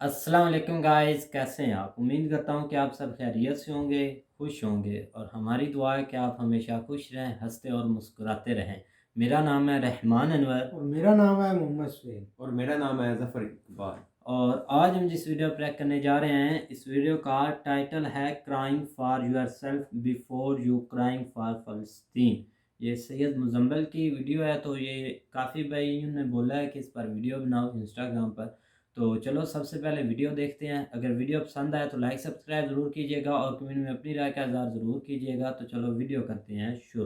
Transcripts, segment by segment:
अस्सलाम वालेकुम गाइस, कैसे हैं आप? उम्मीद करता हूं कि आप सब खैरियत से होंगे, खुश होंगे और हमारी दुआ है कि आप हमेशा खुश रहें, हंसते और मुस्कुराते रहें। मेरा नाम है रहमान अनवर और मेरा नाम है मोहम्मद सुहेल। और मेरा नाम है ज़फ़र इकबाल। और आज हम जिस वीडियो प्रेक करने जा रहे हैं, इस वीडियो का टाइटल है crying for yourself before you crying for Falastin. ये सैयद मुज़म्मिल की वीडियो है, तो ये काफ़ी भाइयों ने बोला है कि इस पर वीडियो बनाओ इंस्टाग्राम पर। तो चलो सबसे पहले वीडियो देखते हैं। अगर वीडियो पसंद आए तो लाइक सब्सक्राइब ज़रूर कीजिएगा और कमेंट में अपनी राय का इज़हार ज़रूर कीजिएगा। तो चलो वीडियो करते हैं शुरू।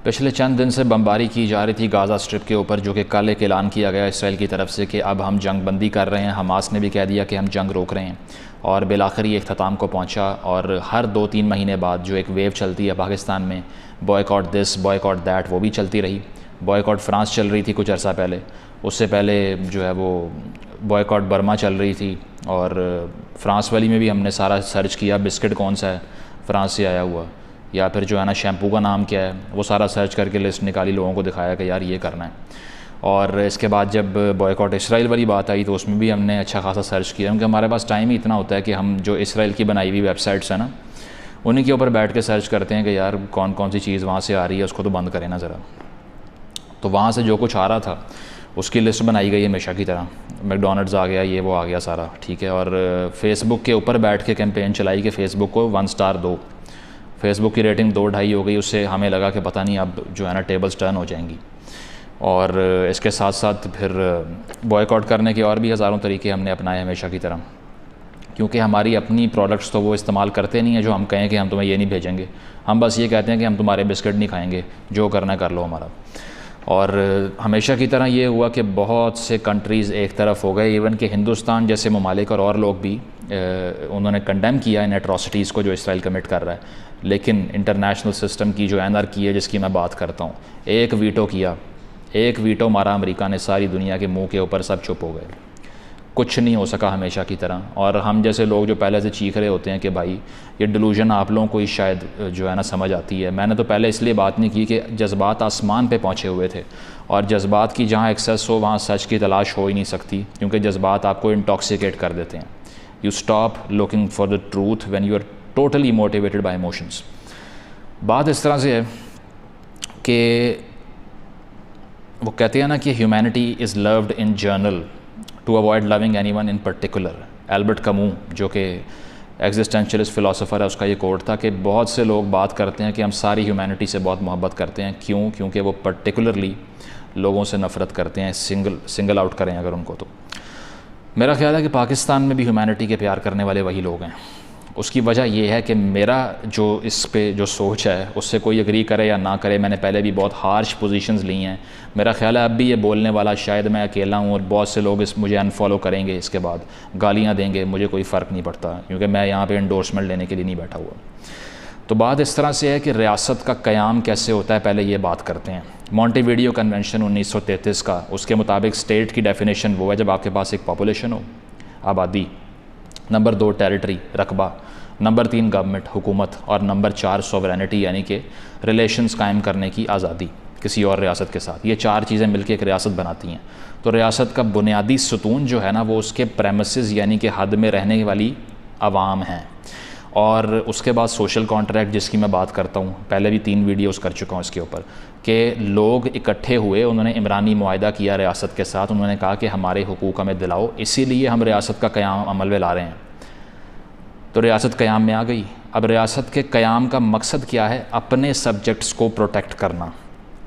पिछले चंद दिन से बमबारी की जा रही थी गाज़ा स्ट्रिप के ऊपर, जो कि कल एक ऐलान किया गया इसराइल की तरफ से कि अब हम जंग बंदी कर रहे हैं। हमास ने भी कह दिया कि हम जंग रोक रहे हैं और बिलाखिर ये अख्ताम को पहुंचा। और हर 2-3 महीने बाद जो एक वेव चलती है पाकिस्तान में, बॉयकॉट दिस बॉयकॉट दैट, वो भी चलती रही। बॉयकॉट फ्रांस चल रही थी कुछ अर्सा पहले, उससे पहले जो है वो बॉयकॉट बर्मा चल रही थी। और फ्रांस वाली में भी हमने सारा सर्च किया, बिस्किट कौन सा है फ्रांस से आया हुआ, या फिर जो है ना शैम्पू का नाम क्या है, वो सारा सर्च करके लिस्ट निकाली, लोगों को दिखाया कि यार ये करना है। और इसके बाद जब बॉयकॉट इसराइल वाली बात आई तो उसमें भी हमने अच्छा खासा सर्च किया, क्योंकि हमारे पास टाइम ही इतना होता है कि हम जो इसराइल की बनाई हुई वेबसाइट्स हैं ना, उन्हीं के ऊपर बैठ के सर्च करते हैं कि यार कौन कौन सी चीज़ वहाँ से आ रही है, उसको तो बंद करें ना ज़रा। तो वहाँ से जो कुछ आ रहा था उसकी लिस्ट बनाई गई हमेशा की तरह। मैकडोनल्ड्स आ गया, ये वो आ गया सारा, ठीक है। और फेसबुक के ऊपर बैठ के कैंपेन चलाई कि फ़ेसबुक को 1 स्टार दो। फेसबुक की रेटिंग 2-2.5 हो गई, उससे हमें लगा कि पता नहीं अब जो है ना टेबल्स टर्न हो जाएंगी। और इसके साथ साथ फिर बॉयकॉट करने के और भी हज़ारों तरीके हमने अपनाए हमेशा की तरह, क्योंकि हमारी अपनी प्रोडक्ट्स तो वो इस्तेमाल करते नहीं है जो हम कहें कि हम तुम्हें ये नहीं भेजेंगे। हम बस ये कहते हैं कि हम तुम्हारे बिस्किट नहीं खाएंगे, जो करना कर लो हमारा। और हमेशा की तरह ये हुआ कि बहुत से कंट्रीज़ एक तरफ हो गए, इवन कि हिंदुस्तान जैसे ममालिक और लोग भी उन्होंने कंडेम किया इन एट्रॉसिटीज़ को जो इसराइल कमिट कर रहा है। लेकिन इंटरनेशनल सिस्टम की जो एनआरकी है जिसकी मैं बात करता हूँ, एक वीटो किया, एक वीटो मारा अमेरिका ने, सारी दुनिया के मुंह के ऊपर सब चुप हो गए, कुछ नहीं हो सका हमेशा की तरह। और हम जैसे लोग जो पहले से चीख रहे होते हैं कि भाई ये डिलूजन आप लोगों को ही शायद जो है ना समझ आती है। मैंने तो पहले इसलिए बात नहीं की कि जज्बात आसमान पे पहुँचे हुए थे, और जज्बात की जहाँ एक्सेस हो वहाँ सच की तलाश हो ही नहीं सकती, क्योंकि जज्बात आपको इंटॉक्सिकेट कर देते हैं। You stop looking for the truth when you are totally motivated by emotions. बात इस तरह से है कि वो कहते हैं ना कि humanity is loved in general to avoid loving anyone in particular. Albert Camus जो कि एग्जिस्टेंशियलिस्ट फ़िलासफ़र है, उसका ये कोट था कि बहुत से लोग बात करते हैं कि हम सारी ह्यूमैनिटी से बहुत मोहब्बत करते हैं। क्यों? क्योंकि वो पर्टिकुलरली लोगों से नफ़रत करते हैं, सिंगल आउट करें अगर उनको। तो मेरा ख्याल है कि पाकिस्तान में भी ह्यूमैनिटी के प्यार करने वाले वही लोग हैं। उसकी वजह यह है कि मेरा जो इस पे जो सोच है उससे कोई एग्री करे या ना करे, मैंने पहले भी बहुत हार्श पोजीशंस ली हैं। मेरा ख्याल है अब भी ये बोलने वाला शायद मैं अकेला हूँ, और बहुत से लोग इस मुझे अनफॉलो करेंगे, इसके बाद गालियाँ देंगे, मुझे कोई फ़र्क नहीं पड़ता, क्योंकि मैं यहाँ पे इंडोर्समेंट लेने के लिए नहीं बैठा हुआ। तो बात इस तरह से है कि रियासत का क़याम कैसे होता है, पहले ये बात करते हैं। मॉन्टेविडियो कन्वेंशन 1933 का, उसके मुताबिक स्टेट की डेफिनेशन वो है जब आपके पास एक पॉपुलेशन हो, आबादी, नंबर 2 टेरिटरी, रकबा, नंबर 3 गवर्नमेंट, हुकूमत, और नंबर 4 सॉवरेनिटी, यानी कि रिलेशंस कायम करने की आज़ादी किसी और रियासत के साथ। ये 4 चीज़ें मिलकर एक रियासत बनाती हैं। तो रियासत का बुनियादी सतून जो है ना, वो उसके प्रेमिसेस यानी कि हद में रहने वाली आवाम हैं। और उसके बाद सोशल कॉन्ट्रैक्ट जिसकी मैं बात करता हूँ, पहले भी 3 वीडियोज़ कर चुका हूँ इसके ऊपर, कि लोग इकट्ठे हुए, उन्होंने इमरानी मुआहदा किया रियासत के साथ, उन्होंने कहा कि हमारे हुकूक हमें दिलाओ, इसीलिए हम रियासत का क़याम अमल में ला रहे हैं। तो रियासत क़याम में आ गई। अब रियासत के क़याम का मकसद क्या है? अपने सब्जेक्ट्स को प्रोटेक्ट करना,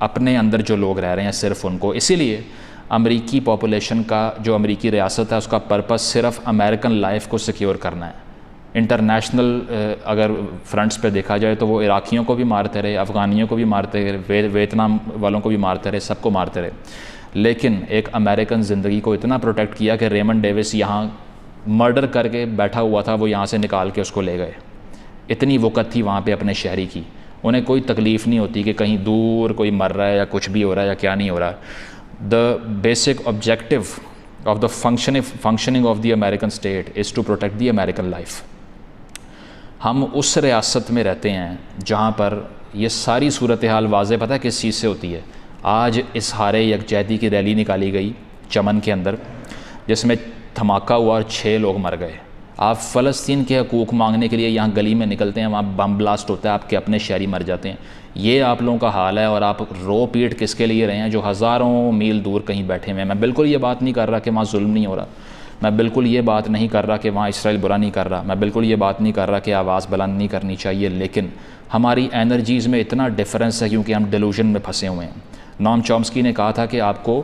अपने अंदर जो लोग रह रहे हैं सिर्फ उनको। इसीलिए अमेरिकी पॉपुलेशन का जो अमेरिकी रियासत है उसका पर्पस सिर्फ अमेरिकन लाइफ को सिक्योर करना है। इंटरनेशनल अगर फ्रंट्स पे देखा जाए तो वो इराकियों को भी मारते रहे, अफ़गानियों को भी मारते रहे, वियतनाम वालों को भी मारते रहे, सबको मारते रहे, लेकिन एक अमेरिकन ज़िंदगी को इतना प्रोटेक्ट किया कि रेमंड डेविस यहाँ मर्डर करके बैठा हुआ था, वो यहाँ से निकाल के उसको ले गए। इतनी वक़्त थी वहाँ पे अपने शहरी की, उन्हें कोई तकलीफ़ नहीं होती कि कहीं दूर कोई मर रहा है या कुछ भी हो रहा है या क्या नहीं हो रहा है। The basic objective of the functioning of the American state is to protect the American life. हम उस रियासत में रहते हैं जहाँ पर ये सारी सूरत हाल वाज़े पता है किस चीज़ से होती है। आज इसहारे यकजहती की रैली निकाली गई चमन के अंदर, जिसमें धमाका हुआ और 6 लोग मर गए। आप फ़लस्तीन के हकूक़ मांगने के लिए यहाँ गली में निकलते हैं, वहाँ बम ब्लास्ट होता है, आपके अपने शहरी मर जाते हैं। ये आप लोगों का हाल है और आप रो पीट किसके लिए रहे हैं जो हज़ारों मील दूर कहीं बैठे हुए हैं। मैं बिल्कुल ये बात नहीं कर रहा कि वहाँ जुल्म नहीं हो रहा, मैं बिल्कुल ये बात नहीं कर रहा कि वहाँ इसराइल बुरा नहीं कर रहा, मैं बिल्कुल ये बात नहीं कर रहा कि आवाज़ बुलंद नहीं करनी चाहिए, लेकिन हमारी एनर्जीज़ में इतना डिफरेंस है क्योंकि हम डिलूजन में फंसे हुए हैं। नोम चॉम्स्की ने कहा था कि आपको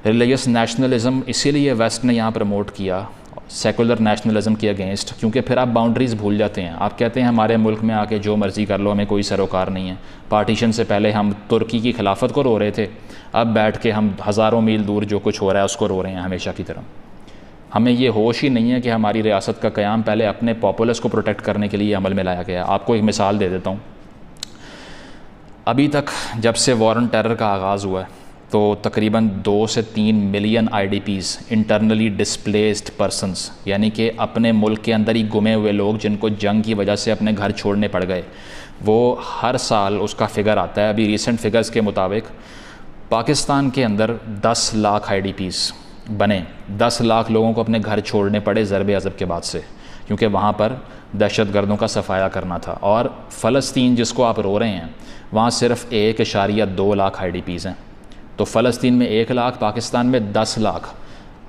रिलीजियस नेशनलिज़म इसीलिए वेस्ट ने यहाँ प्रमोट किया सेकुलर नेशनलिज़म के अगेंस्ट, क्योंकि फिर आप बाउंड्रीज़ भूल जाते हैं। आप कहते हैं हमारे मुल्क में आके जो मर्ज़ी कर लो, हमें कोई सरोकार नहीं है। पार्टीशन से पहले हम तुर्की की खिलाफत को रो रहे थे, अब बैठ के हम हज़ारों मील दूर जो कुछ हो रहा है उसको रो रहे हैं हमेशा की तरह। हमें ये होश ही नहीं है कि हमारी रियासत का क़याम पहले अपने पॉपुलस को प्रोटेक्ट करने के लिए अमल में लाया गया। आपको एक मिसाल दे देता हूँ। अभी तक जब से वॉर ऑन टेरर का आगाज़ हुआ है तो तकरीबन 2 से 3 million IDPs internally displaced persons, यानी कि अपने मुल्क के अंदर ही गुमे हुए लोग जिनको जंग की वजह से अपने घर छोड़ने पड़ गए, वो हर साल उसका फ़िगर आता है। अभी रिसेंट फिगर्स के मुताबिक पाकिस्तान के अंदर 10 लाख IDPs बने, 10 लाख लोगों को अपने घर छोड़ने पड़े ज़रब अज़ब के बाद से, क्योंकि वहाँ पर दहशत गर्दों का सफाया करना था। और फ़लस्तीन जिसको आप रो रहे हैं वहाँ सिर्फ 1.2 लाख IDPs हैं। तो फ़लस्तीन में 1 लाख, पाकिस्तान में 10 लाख।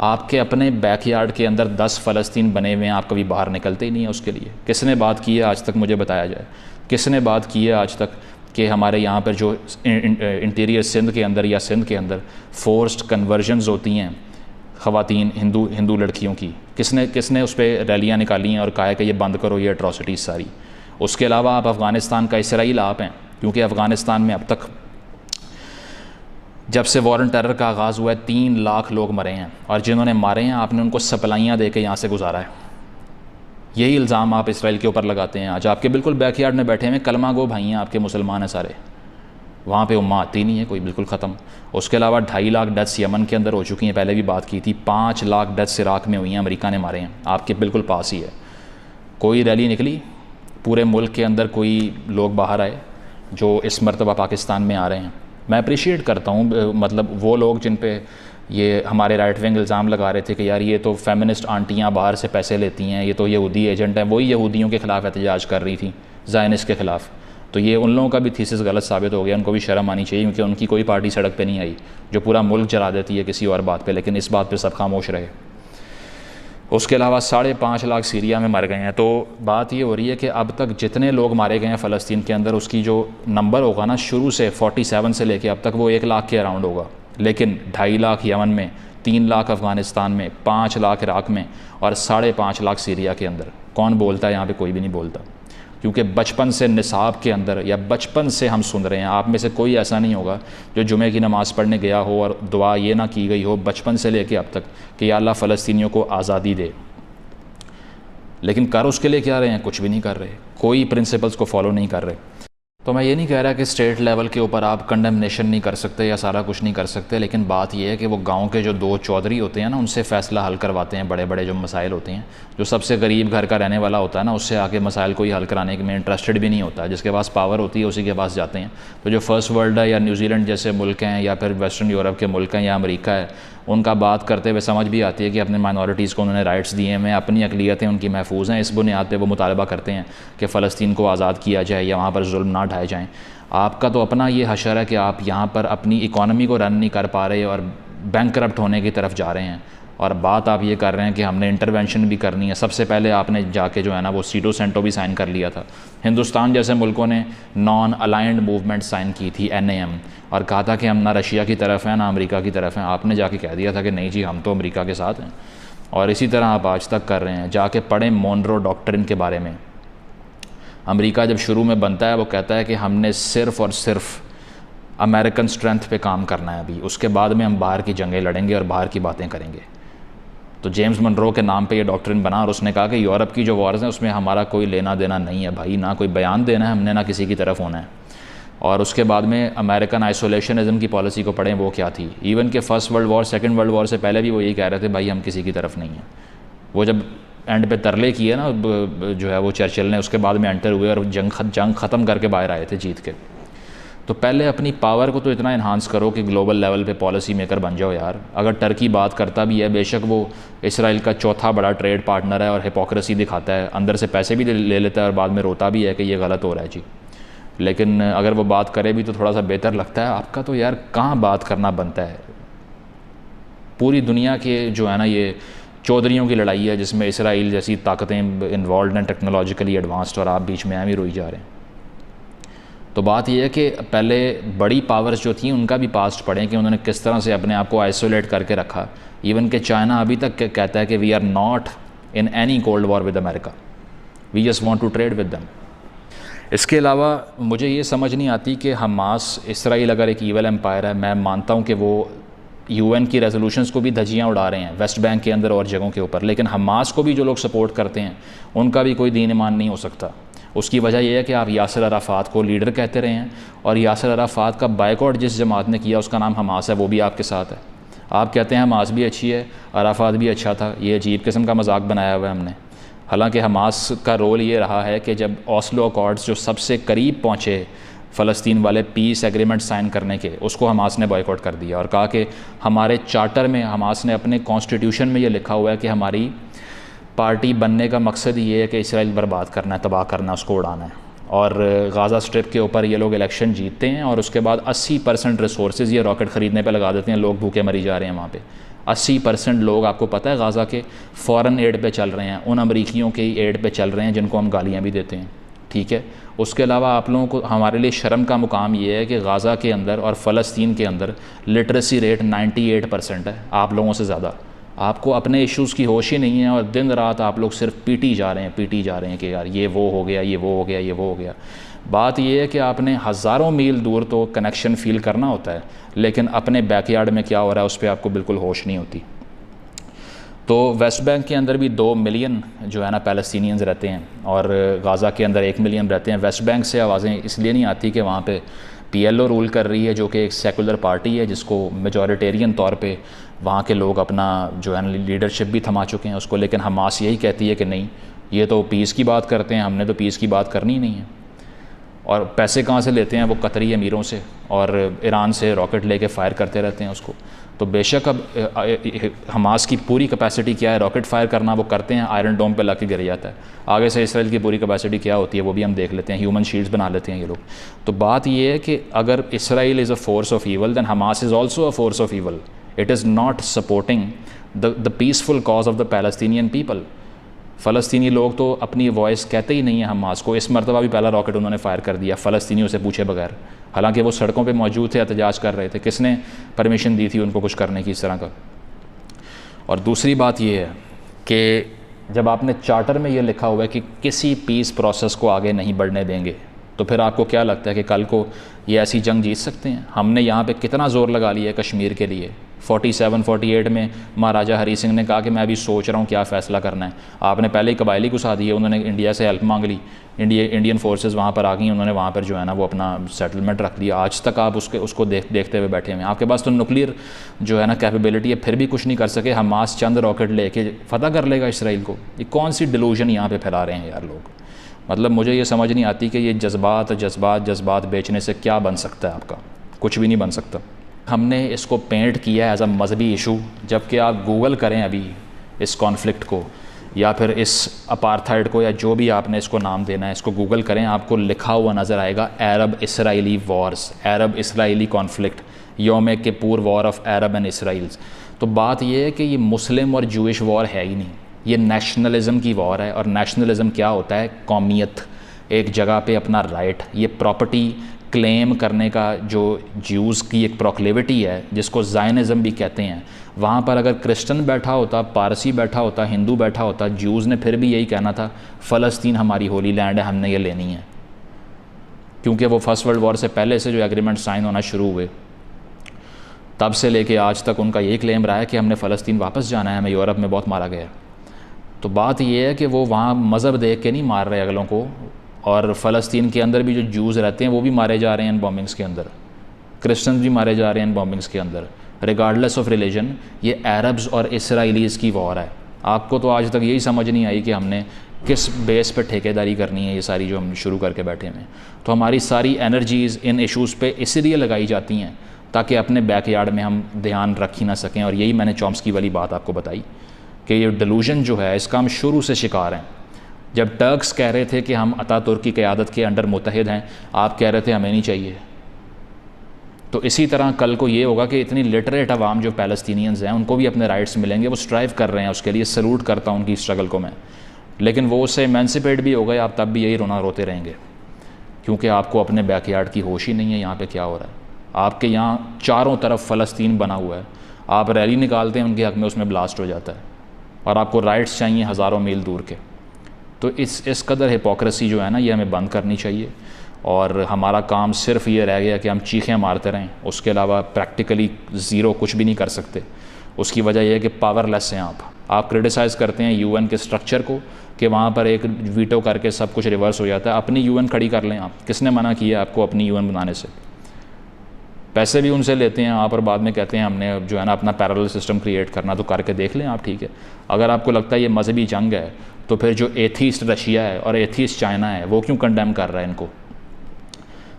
आपके अपने बैकयार्ड के अंदर 10 फ़लस्तीन बने हुए हैं, आप कभी बाहर निकलते ही नहीं है उसके लिए। किसने बात की है आज तक, मुझे बताया जाए, किसने बात की है आज तक कि हमारे यहाँ पर जो इंटीरियर सिंध के अंदर या सिंध के अंदर फोर्स्ड कन्वर्जन्स होती हैं ख़वातीन हिंदू लड़कियों की, किसने उस पर रैलियाँ निकाली हैं और कहा है कि ये बंद करो ये अट्रॉसिटीज़ सारी। उसके अलावा आप अफ़गानिस्तान का इसराइल आप हैं, क्योंकि अफ़गानिस्तान में अब तक जब से वॉर ऑन टेरर का आगाज़ हुआ है 3 लाख लोग मरे हैं, और जिन्होंने मारे हैं आपने उनको सप्लाइयाँ दे के यहाँ से गुजारा है। यही इल्ज़ाम आप इसराइल के ऊपर लगाते हैं। आज आपके बिल्कुल बैकयार्ड में बैठे हुए कलमा गो भाई हैं, आपके मुसलमान हैं सारे, वहाँ पे उम्मा आती नहीं है कोई, बिल्कुल ख़त्म। उसके अलावा 2.5 लाख डेथ्स यमन के अंदर हो चुकी हैं, पहले भी बात की थी। 5 लाख डेथ्स इराक़ में हुई हैं, अमेरिका ने मारे हैं, आपके बिल्कुल पास ही है। कोई रैली निकली पूरे मुल्क के अंदर, कोई लोग बाहर आए जो इस मरतबा पाकिस्तान में आ रहे हैं। मैं अप्रिशिएट करता हूँ, मतलब वो लोग जिन पे ये हमारे राइट विंग इल्ज़ाम लगा रहे थे कि यार ये तो फेमिनिस्ट आंटियाँ बाहर से पैसे लेती हैं, ये तो यहूदी एजेंट हैं, वही यहूदियों के ख़िलाफ़ एहतजाज कर रही थी, ज़ायनिस्ट के ख़िलाफ़। तो ये उन लोगों का भी थीसिस गलत साबित हो गया, उनको भी शर्म आनी चाहिए, क्योंकि उनकी कोई पार्टी सड़क पे नहीं आई जो पूरा मुल्क जला देती है किसी और बात पे, लेकिन इस बात पे सब खामोश रहे। उसके अलावा 5.5 लाख सीरिया में मर गए हैं। तो बात ये हो रही है कि अब तक जितने लोग मारे गए हैं फ़लस्तीन के अंदर, उसकी जो नंबर होगा ना शुरू से 47 से लेके अब तक, वो 1 लाख के अराउंड होगा। लेकिन 2.5 लाख यमन में, 3 लाख अफ़गानिस्तान में, 5 लाख इराक़ में और 5.5 लाख सीरिया के अंदर। कौन बोलता है यहाँ पे? कोई भी नहीं बोलता, क्योंकि बचपन से निसाब के अंदर या बचपन से हम सुन रहे हैं। आप में से कोई ऐसा नहीं होगा जो जुमे की नमाज़ पढ़ने गया हो और दुआ ये ना की गई हो बचपन से लेके अब तक कि या अल्लाह फ़लस्तीनियों को आज़ादी दे। लेकिन कर उसके लिए क्या रहे हैं? कुछ भी नहीं कर रहे, कोई प्रिंसिपल्स को फॉलो नहीं कर रहे। तो मैं ये नहीं कह रहा कि स्टेट लेवल के ऊपर आप कंडेमनेशन नहीं कर सकते या सारा कुछ नहीं कर सकते, लेकिन बात यह है कि वो गांव के जो 2 चौधरी होते हैं ना, उनसे फ़ैसला हल करवाते हैं बड़े बड़े जो मसाइल होते हैं। जो सबसे गरीब घर का रहने वाला होता है ना, उससे आके मसाइल को ही हल कराने में इंटरेस्टेड भी नहीं होता। जिसके पास पावर होती है उसी के पास जाते हैं। तो जो फर्स्ट वर्ल्ड है या न्यूजीलैंड जैसे मुल्क हैं या फिर वेस्टर्न यूरोप के मुल्क हैं या अमेरिका है, उनका बात करते हुए समझ भी आती है कि अपने माइनॉरिटीज़ को उन्होंने राइट्स दिए हैं, अपनी अक़लियतें उनकी महफूज हैं। इस बुनियाद पे वो मुतालबा करते हैं कि फ़लस्तीन को आज़ाद किया जाए या वहाँ पर जुल्म ना ढाए जाएँ। आपका तो अपना ये हशर है कि आप यहाँ पर अपनी इकॉनमी को रन नहीं कर पा रहे और बैंकरप्ट होने की तरफ जा रहे हैं, और बात आप ये कर रहे हैं कि हमने इंटरवेंशन भी करनी है। सबसे पहले आपने जाके जो है ना वो सीटो सेंटो भी साइन कर लिया था। हिंदुस्तान जैसे मुल्कों ने नॉन अलाइंड मूवमेंट साइन की थी NAM, और कहा था कि हम ना रशिया की तरफ हैं ना अमेरिका की तरफ हैं। आपने जाके कह दिया था कि नहीं जी हम तो अमेरिका के साथ हैं, और इसी तरह आप आज तक कर रहे हैं। जाके पढ़ें मोनरो डॉक्ट्रिन के बारे में। अमेरिका जब शुरू में बनता है वो कहता है कि हमने सिर्फ़ और सिर्फ अमेरिकन स्ट्रेंथ पे काम करना है अभी, उसके बाद में हम बाहर की जंगें लड़ेंगे और बाहर की बातें करेंगे। तो जेम्स मनरो के नाम पे ये डॉक्ट्रिन बना, और उसने कहा कि यूरोप की जो वॉर्स हैं उसमें हमारा कोई लेना देना नहीं है भाई, ना कोई बयान देना है हमने, ना किसी की तरफ होना है। और उसके बाद में अमेरिकन आइसोलेशनिज़म की पॉलिसी को पढ़ें, वो क्या थी। इवन के first world war, second world war से पहले भी वो यही कह रहे थे भाई हम किसी की तरफ नहीं हैं। वो जब एंड पे तरले किए ना जो है वो चर्चिल ने, उसके बाद में एंटर हुए और जंग ख़त्म करके बाहर आए थे जीत के। तो पहले अपनी पावर को तो इतना इन्हांस करो कि ग्लोबल लेवल पे पॉलिसी मेकर बन जाओ यार। अगर टर्की बात करता भी है, बेशक वो इसराइल का चौथा बड़ा ट्रेड पार्टनर है और हिपोक्रेसी दिखाता है, अंदर से पैसे भी ले लेता है और बाद में रोता भी है कि ये गलत हो रहा है जी, लेकिन अगर वो बात करे भी तो थोड़ा सा बेहतर लगता है। आपका तो यार कहाँ बात करना बनता है। पूरी दुनिया के जो है ना ये चौधरियों की लड़ाई है जिसमें इसराइल जैसी ताकतें इन्वॉल्व हैं, टेक्नोलॉजिकली एडवांस्ड, और आप बीच में हम ही रोई जा रहे हैं। तो बात यह है कि पहले बड़ी पावर्स जो थी उनका भी पास्ट पढ़ें कि उन्होंने किस तरह से अपने आप को आइसोलेट करके रखा। इवन कि चाइना अभी तक कहता है कि we are not in any cold war with America, we just want to trade with them. इसके अलावा मुझे ये समझ नहीं आती कि हमास, इसराइल अगर एक ईवल एम्पायर है, मैं मानता हूँ कि वो यूएन की रेजोल्यूशंस को भी धज्जियाँ उड़ा रहे हैं वेस्ट बैंक के अंदर और जगहों के ऊपर, लेकिन हमास को भी जो लोग सपोर्ट करते हैं उनका भी कोई दीन ईमान नहीं हो सकता। उसकी वजह यह है कि आप यासिर अराफात को लीडर कहते रहे हैं, और यासिर अराफात का बायकॉट जिस जमात ने किया उसका नाम हमास है, वो भी आपके साथ है। आप कहते हैं हमास भी अच्छी है, अराफात भी अच्छा था, ये अजीब किस्म का मजाक बनाया हुआ है हमने। हालांकि हमास का रोल ये रहा है कि जब ओस्लो अकॉर्ड्स जो सबसे करीब पहुँचे फ़लस्तीन वाले पीस एग्रीमेंट साइन करने के, उसको हमास ने बॉयकॉट कर दिया और कहा कि हमारे चार्टर में, हमास ने अपने कॉन्स्टिट्यूशन में ये लिखा हुआ है कि हमारी पार्टी बनने का मकसद ये है कि इसराइल बर्बाद करना है, तबाह करना है, उसको उड़ाना है। और गाज़ा स्ट्रिप के ऊपर ये लोग इलेक्शन जीतते हैं और उसके बाद 80% रिसोर्सेज ये रॉकेट ख़रीदने पे लगा देते हैं। लोग भूखे मरी जा रहे हैं वहाँ पे। 80% लोग, आपको पता है, गाज़ा के फ़ॉरेन एड पे चल रहे हैं, उन अमरीकियों के एड पे चल रहे हैं जिनको हम गालियाँ भी देते हैं, ठीक है। उसके अलावा आप लोगों को, हमारे लिए शर्म का मुकाम ये है कि गाज़ा के अंदर और फ़लस्तीन के अंदर लिटरेसी रेट 98% है, आप लोगों से ज़्यादा। आपको अपने इश्यूज़ की होश ही नहीं है और दिन रात आप लोग सिर्फ पीटी जा रहे हैं कि यार ये वो हो गया, ये वो हो गया, ये वो हो गया। बात ये है कि आपने हज़ारों मील दूर तो कनेक्शन फ़ील करना होता है, लेकिन अपने बैकयार्ड में क्या हो रहा है उस पर आपको बिल्कुल होश नहीं होती। तो वेस्ट बैंक के अंदर भी 2 मिलियन जो है ना पैलेस्टीनियंस रहते हैं और गाज़ा के अंदर 1 मिलियन रहते हैं। वेस्ट बैंक से आवाज़ें इसलिए नहीं आती कि वहाँ पे PLO रूल कर रही है, जो कि एक सेकुलर पार्टी है जिसको मेजॉरिटेरियन तौर पे वहाँ के लोग अपना जो है ना लीडरशिप भी थमा चुके हैं उसको, लेकिन हमास यही कहती है कि नहीं, ये तो पीस की बात करते हैं, हमने तो पीस की बात करनी ही नहीं है। और पैसे कहाँ से लेते हैं? वो कतरी अमीरों से और ईरान से रॉकेट लेके फ़ायर करते रहते हैं उसको। तो बेशक अब हमास की पूरी कैपेसिटी क्या है रॉकेट फ़ायर करना, वो करते हैं, आयरन डोम पे लाके गिर जाता है। आगे से इसराइल की पूरी कैपेसिटी क्या होती है वो भी हम देख लेते हैं, ह्यूमन शील्ड्स बना लेते हैं ये लोग। तो बात ये है कि अगर Israel is a force of evil than Hamas is also a force of evil. It is not supporting the peaceful cause of the Palestinian people. फ़लस्तीनी लोग तो अपनी वॉइस कहते ही नहीं है हमास को। इस मरतबा भी पहला रॉकेट उन्होंने फ़ायर कर दिया फ़लस्तीनियों से पूछे बगैर, हालांकि वो सड़कों पे मौजूद थे, एहतजाज कर रहे थे। किसने परमिशन दी थी उनको कुछ करने की इस तरह का? और दूसरी बात ये है कि जब आपने चार्टर में ये लिखा हुआ है कि किसी पीस प्रोसेस को आगे नहीं बढ़ने देंगे, तो फिर आपको क्या लगता है कि कल को ये ऐसी जंग जीत सकते हैं? हमने यहाँ पे कितना ज़ोर लगा लिया है कश्मीर के लिए। 47-48 में महाराजा हरी सिंह ने कहा कि मैं अभी सोच रहा हूँ क्या फ़ैसला करना है। आपने पहले ही कबायली घुसा दिए, उन्होंने इंडिया से हेल्प मांग ली, इंडियन फोर्सेस वहाँ पर आ गई, उन्होंने वहाँ पर जो है ना वो अपना सेटलमेंट रख दिया। आज तक आप उसको देखते हुए बैठे हुए हैं। आपके पास तो न्यूक्लियर जो है ना कैपेबिलिटी है, फिर भी कुछ नहीं कर सके। हमास चंद रॉकेट लेके फ़तह कर लेगा इसराइल को। ये कौन सी डिलूजन यहाँ पर फैला रहे हैं यार लोग? मतलब मुझे ये समझ नहीं आती कि ये जज्बात बेचने से क्या बन सकता है आपका? कुछ भी नहीं बन सकता। हमने इसको पेंट किया है एज अ मजहबी इशू, जबकि आप गूगल करें अभी इस कॉन्फ्लिक्ट को या फिर इस अपार्थाइड को या जो भी आपने इसको नाम देना है, इसको गूगल करें, आपको लिखा हुआ नज़र आएगा Arab Israeli wars, Arab Israeli conflict, Yom Kippur war of Arab and Israels. तो बात यह है कि ये मुस्लिम और जूइश वॉर है ही नहीं, ये नेशनलिज़म की वॉर है। और नेशनलिज़म क्या होता है? कौमियत, एक जगह पे अपना राइट, ये प्रॉपर्टी क्लेम करने का जो ज्यूज़ की एक प्रोक्लेविटी है जिसको ज़ायनिज़म भी कहते हैं। वहाँ पर अगर क्रिश्चियन बैठा होता, पारसी बैठा होता, हिंदू बैठा होता, ज्यूज़ ने फिर भी यही कहना था फ़लस्तीन हमारी होली लैंड है, हमने ये लेनी है। क्योंकि वो फर्स्ट वर्ल्ड वॉर से पहले से जो एग्रीमेंट साइन होना शुरू हुए तब से लेके आज तक उनका यही क्लेम रहा है कि हमने फ़लस्तीन वापस जाना है, हमें यूरोप में बहुत मारा गया। तो बात ये है कि वो वहाँ मज़हब देख के नहीं मार रहे अगलों को, और फ़लस्तीन के अंदर भी जो जूज़ रहते हैं वो भी मारे जा रहे हैं इन बॉम्बिंग्स के अंदर, क्रिश्चियंस भी मारे जा रहे हैं इन बॉम्बिंग्स के अंदर, रिगार्डलेस ऑफ रिलीजन। ये अरब्स और इसराइलीज़ की वॉर है, आपको तो आज तक यही समझ नहीं आई कि हमने किस बेस पे ठेकेदारी करनी है, ये सारी जो हम शुरू करके बैठे हुए हैं। तो हमारी सारी एनर्जीज़ इन इश्यूज़ पे इसीलिए लगाई जाती हैं ताकि अपने बैकयार्ड में हम ध्यान रख ही ना सकें। और यही मैंने चॉम्स्की वाली बात आपको बताई कि ये डिलूजन जो है इसका हम शुरू से शिकार हैं। जब टर्क्स कह रहे थे कि हम अतातुर्क की क़यादत के अंडर मुत्तहिद हैं, आप कह रहे थे हमें नहीं चाहिए। तो इसी तरह कल को ये होगा कि इतनी लिटरेट अवाम जो पैलेस्टीनियंस हैं उनको भी अपने राइट्स मिलेंगे, वो स्ट्राइव कर रहे हैं उसके लिए, सल्यूट करता हूँ उनकी स्ट्रगल को मैं। लेकिन वो उससे एमेंसिपेट भी हो गए, आप तब भी यही रोना रोते रहेंगे क्योंकि आपको अपने बैकयार्ड की होश ही नहीं है यहाँ पे क्या हो रहा है। आपके यहाँ चारों तरफ फ़लस्तीन बना हुआ है, आप रैली निकालते हैं उनके हक़ में, उसमें ब्लास्ट हो जाता है और आपको राइट्स चाहिए हज़ारों मील दूर के। तो इस कदर हिपोक्रेसी जो है ना, ये हमें बंद करनी चाहिए। और हमारा काम सिर्फ ये रह गया कि हम चीखें मारते रहें, उसके अलावा प्रैक्टिकली ज़ीरो कुछ भी नहीं कर सकते। उसकी वजह यह है कि पावरलेस हैं आप क्रिटिसाइज़ करते हैं यूएन के स्ट्रक्चर को कि वहाँ पर एक वीटो करके सब कुछ रिवर्स हो जाता है। अपनी यूएन खड़ी कर लें आप, किसने मना किया आपको अपनी यूएन बनाने से? पैसे भी उनसे लेते हैं आप और बाद में कहते हैं हमने जो है ना अपना पैरेलल सिस्टम क्रिएट करना, तो करके देख लें आप, ठीक है। अगर आपको लगता है ये मजहबी जंग है तो फिर जो एथीस्ट रशिया है और एथीस्ट चाइना है वो क्यों कंडेम कर रहा है इनको?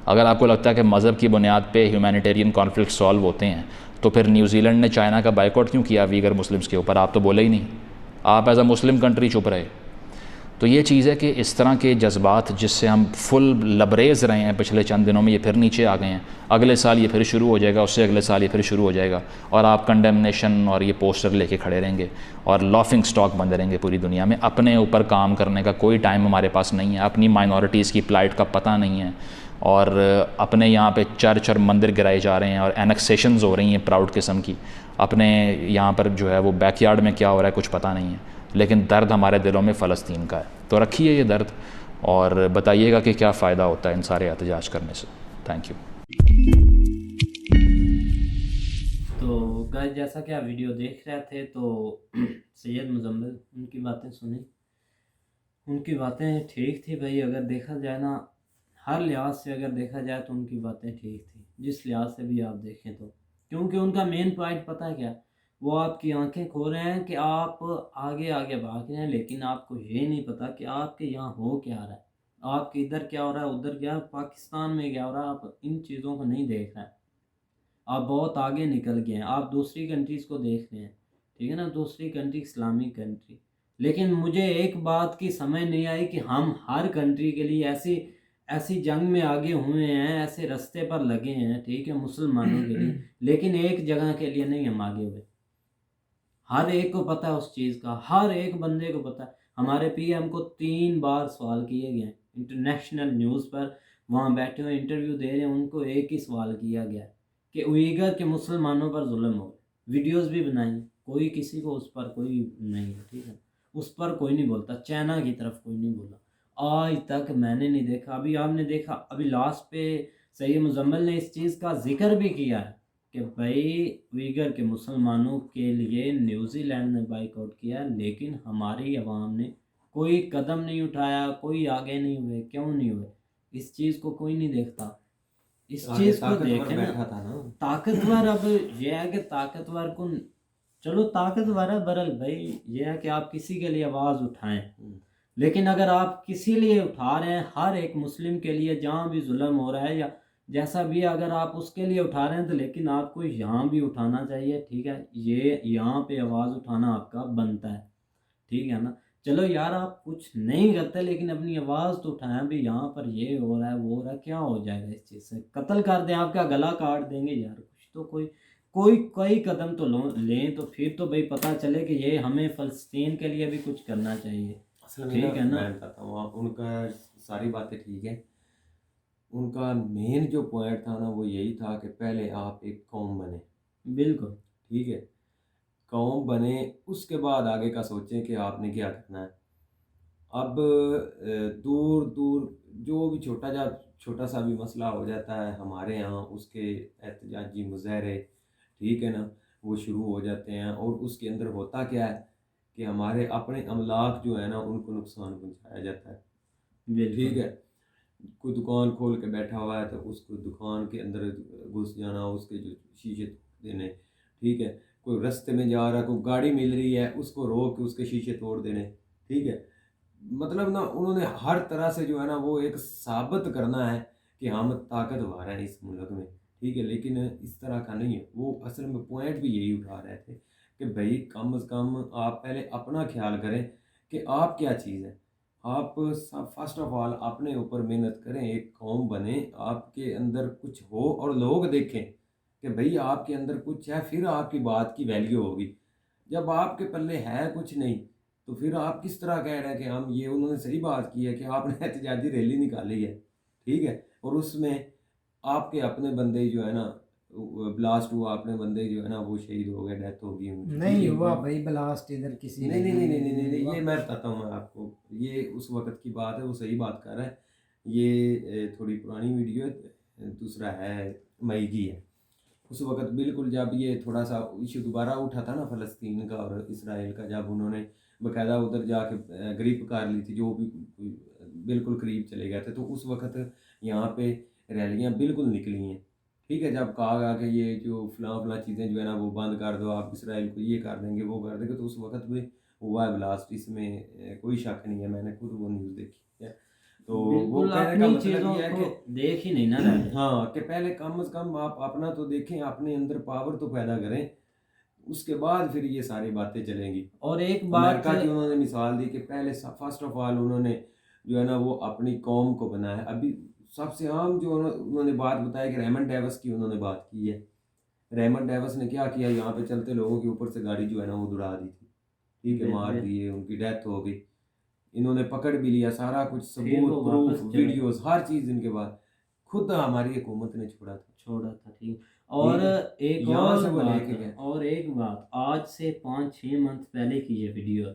अगर आपको लगता है कि मज़हब की बुनियाद पे ह्यूमैनिटेरियन कॉन्फ्लिक्ट सॉल्व होते हैं तो फिर न्यूजीलैंड ने चाइना का बाइकआउट क्यों किया वीगर मुस्लिम्स के ऊपर? आप तो बोले ही नहीं, आप एज अ मुस्लिम कंट्री चुप रहे। तो ये चीज़ है कि इस तरह के जज्बात जिससे हम फुल लबरेज रहे हैं पिछले चंद दिनों में, ये फिर नीचे आ गए हैं। अगले साल ये फिर शुरू हो जाएगा, उससे अगले साल ये फिर शुरू हो जाएगा और आप कंडेमनेशन और ये पोस्टर लेके खड़े रहेंगे और लॉफिंग स्टॉक बंद रहेंगे पूरी दुनिया में। अपने ऊपर काम करने का कोई टाइम हमारे पास नहीं है, अपनी माइनॉरिटीज़ की प्लाइट का पता नहीं है और अपने यहाँ पे चर्च और मंदिर गिराए जा रहे हैं और एनेक्सेशंस हो रही हैं प्राउड किस्म की। अपने यहाँ पर जो है वो बैकयार्ड में क्या हो रहा है कुछ पता नहीं है, लेकिन दर्द हमारे दिलों में फ़लस्तीन का है। तो रखिए ये दर्द और बताइएगा कि क्या फ़ायदा होता है इन सारे एहतजाज करने से। Thank you. तो गाइस, जैसा कि आप वीडियो देख रहे थे तो सैयद मुजम्मिल, उनकी बातें सुनी, उनकी बातें ठीक थी भाई। अगर देखा जाए ना, हर लिहाज से अगर देखा जाए तो उनकी बातें ठीक थी, जिस लिहाज से भी आप देखें तो। क्योंकि उनका मेन पॉइंट पता है क्या? वो आपकी आंखें खो रहे हैं कि आप आगे आगे भाग रहे हैं, लेकिन आपको ये नहीं पता कि आपके यहाँ हो क्या रहा है, आपके इधर क्या हो रहा है, उधर क्या, पाकिस्तान में क्या हो रहा है। आप इन चीज़ों को नहीं देख रहे हैं, आप बहुत आगे निकल गए हैं, आप दूसरी कंट्रीज़ को देख रहे हैं, ठीक है ना, दूसरी कंट्री इस्लामिक कंट्री। लेकिन मुझे एक बात की समझ नहीं आई कि हम हर कंट्री के लिए ऐसी ऐसी जंग में आगे हुए हैं, ऐसे रास्ते पर लगे हैं, ठीक है, मुसलमानों के लिए, लेकिन एक जगह के लिए नहीं हम आगे हुए। हर एक को पता है उस चीज़ का, हर एक बंदे को पता है। हमारे पीएम को 3 बार सवाल किए गए इंटरनेशनल न्यूज़ पर, वहाँ बैठे हुए इंटरव्यू दे रहे हैं, उनको एक ही सवाल किया गया कि उइगर के मुसलमानों पर जुल्म हो। वीडियोस भी बनाई, कोई किसी को उस पर कोई नहीं है, ठीक है, उस पर कोई नहीं बोलता, चाइना की तरफ कोई नहीं बोला। आज तक मैंने नहीं देखा। अभी आपने देखा, अभी लास्ट पे सैयद मुजम्मिल ने इस चीज़ का जिक्र भी किया है कि भाई उइगर के मुसलमानों के लिए न्यूजीलैंड ने बाइकआउट किया, लेकिन हमारी आवाम ने कोई कदम नहीं उठाया, कोई आगे नहीं हुए। क्यों नहीं हुए? इस चीज़ को कोई नहीं देखता। इस चीज़ को देखें ना, बैठा था ना। ताकतवर। अब ये है कि ताकतवर को, चलो ताकतवर है बरल भाई, ये है कि आप किसी के लिए आवाज़ उठाएं, लेकिन अगर आप किसी लिए उठा रहे हैं, हर एक मुस्लिम के लिए जहाँ भी जुल्म हो रहा है या जैसा भी, अगर आप उसके लिए उठा रहे हैं तो लेकिन आपको यहाँ भी उठाना चाहिए, ठीक है। ये यहाँ पे आवाज़ उठाना आपका बनता है, ठीक है ना। चलो यार, आप कुछ नहीं करते लेकिन अपनी आवाज़ तो उठाएं भी, यहाँ पर ये हो रहा है वो हो रहा है, क्या हो जाएगा इस चीज़ से? कत्ल कर दें, आपका गला काट देंगे यार, कुछ तो कोई कोई कोई कदम तो लें, तो फिर तो भाई पता चले कि ये हमें फ़लस्तीन के लिए भी कुछ करना चाहिए, ठीक है ना। मैं बताता हूँ, उनका सारी बातें ठीक है। उनका मेन जो पॉइंट था ना वो यही था कि पहले आप एक कौम बने, बिल्कुल। ठीक है, कौम बने, उसके बाद आगे का सोचें कि आपने क्या करना है। अब दूर दूर जो भी छोटा सा भी मसला हो जाता है हमारे यहाँ, उसके एहतजाजी मुज़ाहरे, ठीक है ना, वो शुरू हो जाते हैं। और उसके अंदर होता क्या है कि हमारे अपने अमलाक जो है ना उनको नुकसान पहुँचाया जाता है, ठीक बिल्कुल। है। कोई दुकान खोल के बैठा हुआ है तो उसको दुकान के अंदर घुस जाना, उसके जो शीशे देने, ठीक है। कोई रास्ते में जा रहा है, कोई गाड़ी मिल रही है, उसको रोक के उसके शीशे तोड़ देने, ठीक है। मतलब ना उन्होंने हर तरह से जो है ना वो एक साबित करना है कि हम ताकतवर हैं इस मुल्क में, ठीक है। लेकिन इस तरह का नहीं है, वो असल में पॉइंट भी यही उठा रहे थे कि भाई कम से कम आप पहले अपना ख्याल करें कि आप क्या चीज़ है। आप फर्स्ट ऑफ ऑल अपने ऊपर मेहनत करें, एक कौम बने, आपके अंदर कुछ हो और लोग देखें कि भाई आपके अंदर कुछ है, फिर आपकी बात की वैल्यू होगी। जब आपके पल्ले है कुछ नहीं तो फिर आप किस तरह कह रहे हैं कि हम ये, उन्होंने सही बात की है कि आपने एहतजाजी रैली निकाली है, ठीक है, और उसमें आपके अपने बंदे जो है ना ब्लास्ट हुआ, अपने बंदे जो है ना वो शहीद हो गए, डेथ हो गई उनकी, ठीक नहीं है। हुआ भाई ब्लास्ट इधर किसी नहीं नहीं नहीं नहीं नहीं, नहीं, नहीं हुआ। ये मैं बताता हूँ मैं आपको, ये उस वक्त की बात है, वो सही बात कर रहा है। ये थोड़ी पुरानी वीडियो है, दूसरा है मई की है। उस वक्त बिल्कुल जब ये थोड़ा सा इशू दोबारा उठा था ना फ़लस्तीन का और इसराइल का, जब उन्होंने बाकायदा उधर जाके ग्रिप कर ली थी, जो भी बिल्कुल करीब चले गए थे, तो उस वक्त यहाँ पे रैलियाँ बिल्कुल निकली हैं, ठीक है। जब कहा गया कि ये जो फलां चीज़ें जो है ना वो बंद कर दो, आप इसराइल को ये कर देंगे वो कर देंगे, तो उस वक्त भी हुआ है ब्लास्ट, इसमें कोई शक नहीं है, मैंने खुद वो न्यूज़ देखी है। तो वो बिल्कुल कहने का अपनी मतलब चीज़ों ये है को कि देख ही नहीं ना रहे। हाँ, कि पहले कम से कम आप अपना तो देखें, अपने अंदर पावर तो पैदा करें, उसके बाद फिर ये सारी बातें चलेंगी। और एक बात अमेरिका की उन्होंने मिसाल दी कि पहले फर्स्ट ऑफ ऑल उन्होंने जो है ना वो अपनी कौम को बनाया। अभी सबसे आम जो उन्होंने बात बताया कि रेमंड डेविस की उन्होंने बात की है। रेमंड डेविस ने क्या किया, यहाँ पे चलते लोगों के ऊपर से गाड़ी जो है ना वो उड़ा दी थी, ठीक है, मार दिए, उनकी डेथ हो गई। इन्होंने पकड़ भी लिया, सारा कुछ फिर सबूत, वो प्रूफ, वापस चले वीडियोस, हर चीज़ इनके बाद खुद हमारी हुकूमत ने छोड़ा था, छोड़ा था, ठीक। और ठीक है, एक यहाँ और से वो बात, लेके गए। और एक बात, आज से 5-6 मंथ पहले की ये वीडियो है।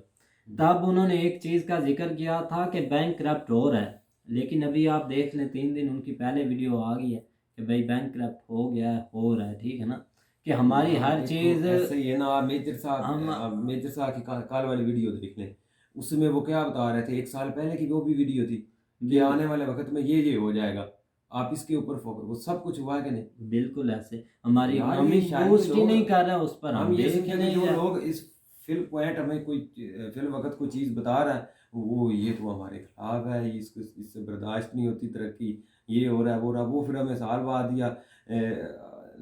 तब उन्होंने एक चीज़ का जिक्र किया था कि बैंक करप्ट हो रहा है, लेकिन अभी आप देख लें 3 दिन उनकी पहले वीडियो आ गई है कि भाई बैंक करप्ट हो गया है, हो रहा है, ठीक है ना, कि हमारी हाँ, हर देखो, चीज़ ऐसे ही है ना। आप हम मेजर साहब की काल वाली वीडियो देख लें, उसमें वो क्या बता रहे थे, 1 साल पहले की वो भी वीडियो थी कि आने वाले वक्त में ये हो जाएगा, आप इसके ऊपर फोकस, वो सब कुछ हुआ है कि नहीं। बिल्कुल ऐसे हमारी यार इकोनॉमी ये शायद बूस्ट ही लोग, नहीं कर रहा, उस पर हम हम ये देख ही समझे कि नहीं जो रहे। लोग इस फिल पॉइंट हमें कोई फिल वक्त कोई चीज़ बता रहा है, वो ये तो हमारे खिलाफ है, इसको इससे बर्दाश्त नहीं होती तरक्की, ये हो रहा है वो हो रहा है, वो फिर हमें साल बाद या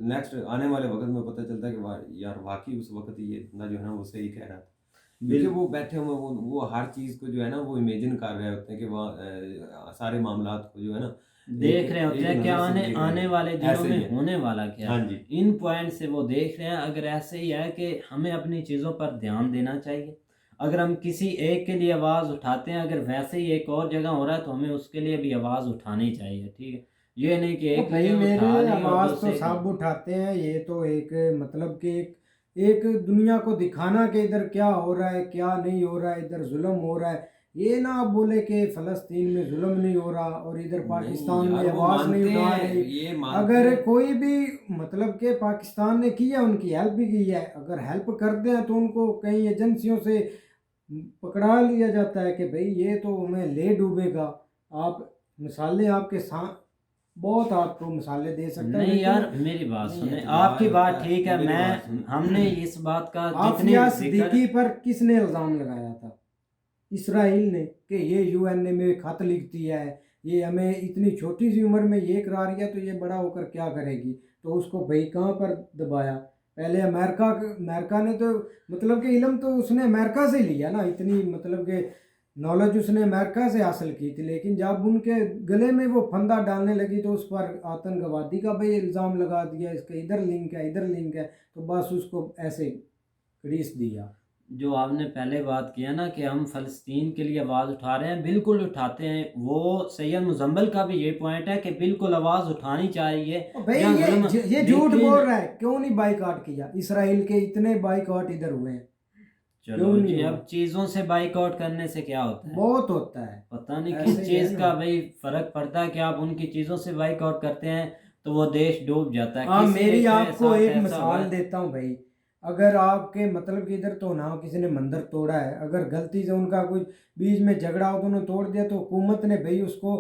नेक्स्ट आने वाले वक्त में पता चलता है कि यार वाकई उस वक्त ये बंदा जो है ना वो सही कह रहा था। क्योंकि वो बैठे हुए वो हर चीज़ को जो है ना वो इमेजिन कर रहे होते हैं कि वहाँ सारे मामलात को जो है ना देख रहे होते हैं क्या नज़र से आने देख रहे आने हैं। वाले ऐसे दिनों ही में है। होने वाला क्या है, हाँ जी। इन पॉइंट से वो देख रहे हैं। अगर ऐसे ही है कि हमें अपनी चीज़ों पर ध्यान देना चाहिए, अगर हम किसी एक के लिए आवाज़ उठाते हैं, अगर वैसे ही एक और जगह हो रहा है तो हमें उसके लिए भी आवाज़ उठानी चाहिए, ठीक है। ये नहीं कि तो एक भाई लिए मेरे उठा ली और आवाज़ तो दूसरे सब की। उठाते हैं, ये तो एक मतलब कि एक दुनिया को दिखाना कि इधर क्या हो रहा है क्या नहीं हो रहा है, इधर जुल्म हो रहा है। ये ना आप बोले कि फ़लस्तीन में जुल्म नहीं हो रहा और इधर नहीं पाकिस्तान में यार, वो आवाज़ नहीं मानते उठा हैं, रही। ये मानते अगर हैं। कोई भी मतलब कि पाकिस्तान ने किया, उनकी हेल्प भी की है, अगर हेल्प करते हैं तो उनको कई एजेंसियों से पकड़ा लिया जाता है कि भाई ये तो हमें ले डूबेगा। आप मिसालें आपके साथ बहुत आपको मिसालें दे सकता है, नहीं लेकिन यार, मेरी बात नहीं सुने, एतबार आपकी बात होता है, ठीक है। मेरी मैं बात सुन। हमने इस बात का जितनी आफिया जिक्र, सिद्दीकी पर किसने इल्ज़ाम लगाया था? इसराइल ने, कि ये यूएन में खत लिखती है, ये हमें इतनी छोटी सी उम्र में ये करा रही है तो ये बड़ा होकर क्या करेगी। तो उसको भाई कहाँ पर दबाया? पहले अमेरिका ने तो मतलब कि इल्म तो उसने अमेरिका से लिया ना, इतनी मतलब कि नॉलेज उसने अमेरिका से हासिल की थी। लेकिन जब उनके गले में वो फंदा डालने लगी तो उस पर आतंकवादी का भाई इल्ज़ाम लगा दिया, इसका इधर लिंक है इधर लिंक है, तो बस उसको ऐसे घड़ीस दिया। जो आपने पहले बात किया ना कि हम फ़लस्तीन के लिए आवाज़ उठा रहे हैं, बिल्कुल उठाते हैं। वो सैयद मुजम्मिल का भी ये पॉइंट है कि बिल्कुल आवाज़ उठानी चाहिए। और भाई या जुल्म, ये झूठ लेकिन बोल रहा है, क्यों नहीं बाइकआउट किया? इसराइल के इतने बाइकआउट इधर हुए हैं, चलो क्यों नहीं जी, हुआ? अब चीज़ों से बाइकआउट करने से क्या होता है? बहुत होता है, पता नहीं ऐसे किस ही चीज़ है का ना। भाई फ़र्क पड़ता है कि आप उनकी चीज़ों से बाइकआउट करते हैं तो वो देश डूब जाता है। हाँ, किसी मेरी एक के आपको साथ एक ऐसा हुआ मिसाल है। देता हूँ भाई। अगर आपके मतलब कि इधर तो ना हो, किसी ने मंदिर तोड़ा है, अगर गलती से उनका कुछ बीच में झगड़ा हो तो उन्होंने तोड़ दिया, तो हुकूमत ने भाई उसको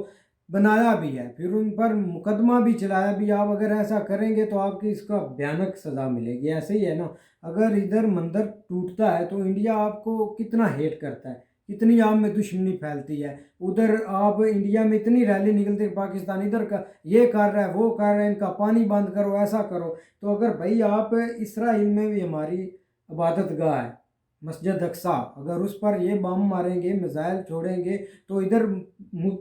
बनाया भी है, फिर उन पर मुकदमा भी चलाया भी। आप अगर ऐसा करेंगे तो आपकी इसका भयानक सज़ा मिलेगी। ऐसे ही है ना, अगर इधर मंदिर टूटता है तो इंडिया आपको कितना हेट करता है, कितनी आप में दुश्मनी फैलती है। उधर आप इंडिया में इतनी रैली निकलती है, पाकिस्तान इधर का ये कर रहा है, वो कर रहा है, इनका पानी बंद करो, ऐसा करो। तो अगर भाई आप इसराइल में भी हमारी इबादत गाह है मस्जिद अक्सा, अगर उस पर ये बम मारेंगे, मिसाइल छोड़ेंगे, तो इधर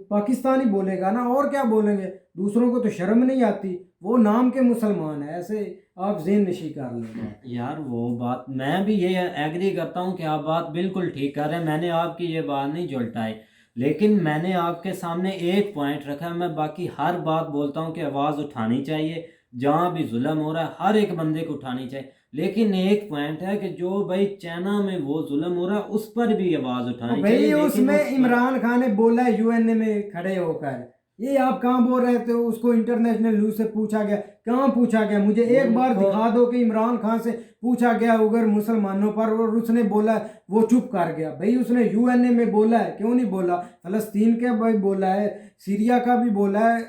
पाकिस्तानी बोलेगा ना, और क्या बोलेंगे। दूसरों को तो शर्म नहीं आती, वो नाम के मुसलमान है। ऐसे आप ज़हन नशी कर लेंगे। यार वो बात मैं भी ये एग्री करता हूँ कि आप बात बिल्कुल ठीक कर रहे हैं, मैंने आपकी ये बात नहीं जुलटाई, लेकिन मैंने आपके सामने एक पॉइंट रखा है। मैं बाकी हर बात बोलता हूँ कि आवाज़ उठानी चाहिए, जहाँ भी जुल्म हो रहा है हर एक बंदे को उठानी चाहिए, लेकिन एक पॉइंट है कि जो भाई चाइना में वो जुल्म हो रहा है उस पर भी आवाज़ उठानी भाई चाहिए। उसमें इमरान खान ने बोला है यूएनए में खड़े होकर, ये आप कहाँ बोल रहे थे। उसको इंटरनेशनल न्यूज़ से पूछा गया, कहाँ पूछा गया, मुझे एक बार दिखा दो कि इमरान खान से पूछा गया उगर मुसलमानों पर और उसने बोला, वो चुप कर गया। भाई उसने यूएनए में बोला है, क्यों नहीं बोला। फलस्तीन का भाई बोला है, सीरिया का भी बोला है,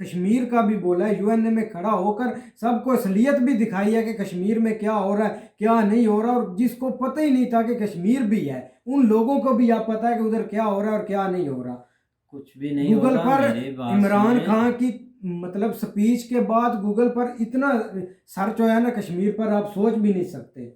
कश्मीर का भी बोला है। यूएनए में खड़ा होकर सबको असलियत भी दिखाई है कि कश्मीर में क्या हो रहा है, क्या नहीं हो रहा। और जिसको पता ही नहीं था कि कश्मीर भी है, उन लोगों को भी आप पता है कि उधर क्या हो रहा है और क्या नहीं हो रहा। कुछ भी नहीं हो गूगल रहा पर मेरी बात इमरान सुनिए। खान की मतलब स्पीच के बाद गूगल पर इतना सर्च होया ना कश्मीर पर, आप सोच भी नहीं सकते।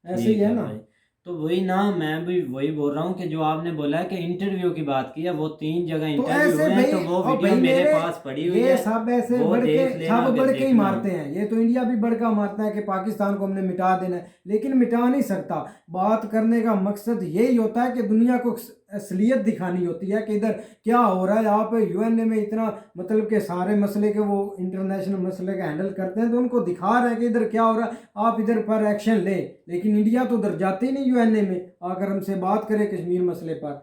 ऐसे ही ठीक है ना। भाई, तो वही ना, मैं भी वही बोल रहा हूँ कि जो आपने बोला है कि इंटरव्यू की बात की है, वो 3 जगह तो इंटरव्यू ऐसे हुए हैं, भाई, तो वो और वीडियो भाई मेरे मेरे पास पड़ी हुई ये है, सब ऐसे वो बढ़ के देख लेना, सब कि बढ़ के ही देखना। मारते हैं। ये तो इंडिया भी बढ़ का मारता है कि पाकिस्तान को हमने मिटा देना है, लेकिन मिटा नहीं सकता। बात करने का मकसद यही होता है कि दुनिया को असलियत दिखानी होती है कि इधर क्या हो रहा है। आप यूएनए में इतना मतलब के सारे मसले के वो इंटरनेशनल मसले का हैंडल करते हैं, तो उनको दिखा रहे हैं कि इधर क्या हो रहा है, आप इधर पर एक्शन ले। लेकिन इंडिया तो उधर जाते ही नहीं यूएनए में आकर हमसे बात करे कश्मीर मसले पर।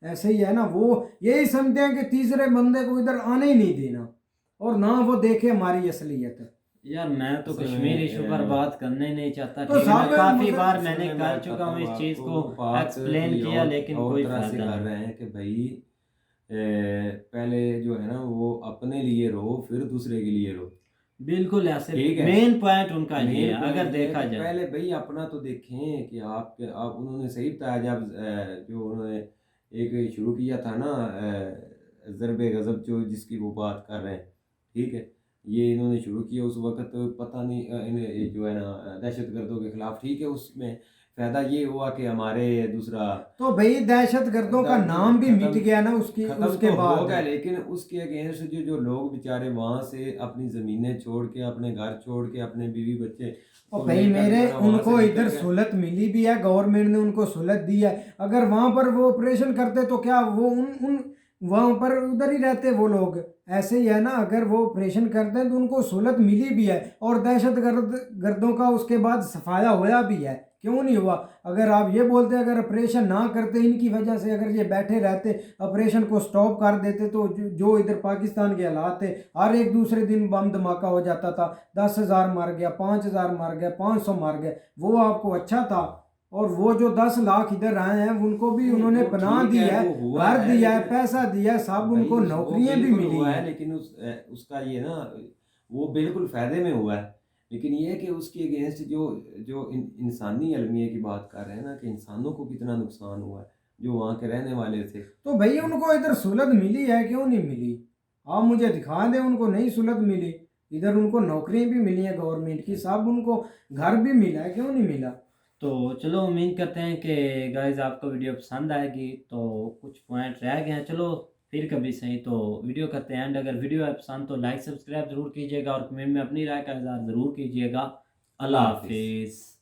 ऐसे ही है ना, वो यही समझते हैं कि तीसरे बंदे को इधर आने ही नहीं देना, और ना वो देखे हमारी असलियत। यार मैं तो असल कश्मीर में इशू पर बात करने नहीं चाहता, तो ठीक है, मैं साहब काफ़ी मुझे- बार असल मैंने में कर मैं चुका हूँ बताऊँ इस चीज़ आपको, को, बात एक्सप्लेन कोई किया, और लेकिन और कोई तरह से फ़ायदा कर नहीं। रहे हैं कि भाई पहले जो है ना वो अपने लिए रहो, फिर दूसरे के लिए रहो। बिल्कुल ऐसे ठीक है, मेन पॉइंट उनका ये मेन है पॉइंट अगर ये है देखा कि जाए। पहले भाई अपना तो देखें कि आप उन्होंने सही बताया जब जो उन्होंने एक शुरू किया था ना ज़रबे गज़ब जो जिसकी वो बात कर रहे हैं, ठीक है, ये इन्होंने शुरू किया उस वक्त पता नहीं इन्हें ये जो है ना दहशत गर्दों के खिलाफ, ठीक है, उसमें फ़ायदा ये हुआ कि हमारे दूसरा तो भाई दहशत गर्दों का नाम भी मिट गया ना उसकी खत्म उसके तो हो बाद। गया, लेकिन उसके अगेंस्ट जो लोग बेचारे वहां से अपनी जमीनें छोड़ के, अपने घर छोड़ के, अपने बीवी बच्चे और को भाई लेकर मेरे जो है ना वहां उनको से इधर निकल गए। सहूलत मिली भी है, गवर्नमेंट ने उनको सहूलत दी है। अगर वहां पर वो ऑपरेशन करते तो क्या वो उन उन वहां पर उधर ही रहते वो लोग। ऐसे ही है ना, अगर वो ऑपरेशन करते हैं तो उनको सहूलत मिली भी है, और दहशत गर्दों का उसके बाद सफाया होया भी है, क्यों नहीं हुआ। अगर आप ये बोलते अगर ऑपरेशन ना करते इनकी वजह से, अगर ये बैठे रहते ऑपरेशन को स्टॉप कर देते, तो जो इधर पाकिस्तान के हालात थे, हर एक दूसरे दिन बम धमाका हो जाता था, 10,000 मार गया, 5,000 मार गया, 500 मार गया, वो आपको अच्छा था। और वो जो 10 लाख इधर आए हैं उनको भी उन्होंने वो पनाह ठीक दी है, है, वो हुआ घर है, दिया है, लेकिन पैसा दिया है, सब भाई उनको वो नौकरियां भी बिल्कुल मिली हुआ है, हैं। लेकिन उसका ये ना वो बिल्कुल फायदे में हुआ है। लेकिन ये है कि उसके अगेंस्ट जो जो इंसानी अलमिया की बात कर रहे हैं ना, कि इंसानों को कितना नुकसान हुआ है जो वहाँ के रहने वाले थे। तो भाई उनको इधर सहूलत मिली है, क्यों नहीं मिली। आप मुझे दिखा दें उनको नहीं सहूलत मिली। इधर उनको नौकरियां भी मिली हैं गवर्नमेंट की, सब उनको घर भी मिला है, क्यों नहीं मिला। तो चलो उम्मीद करते हैं कि गाइस आपको वीडियो पसंद आएगी। तो कुछ पॉइंट रह गए हैं, चलो फिर कभी सही तो वीडियो करते हैं एंड। अगर वीडियो है पसंद तो लाइक सब्सक्राइब ज़रूर कीजिएगा और कमेंट में अपनी राय का इज़हार ज़रूर कीजिएगा। अल्लाह अल्लाह हाफिज़। हाफिज़।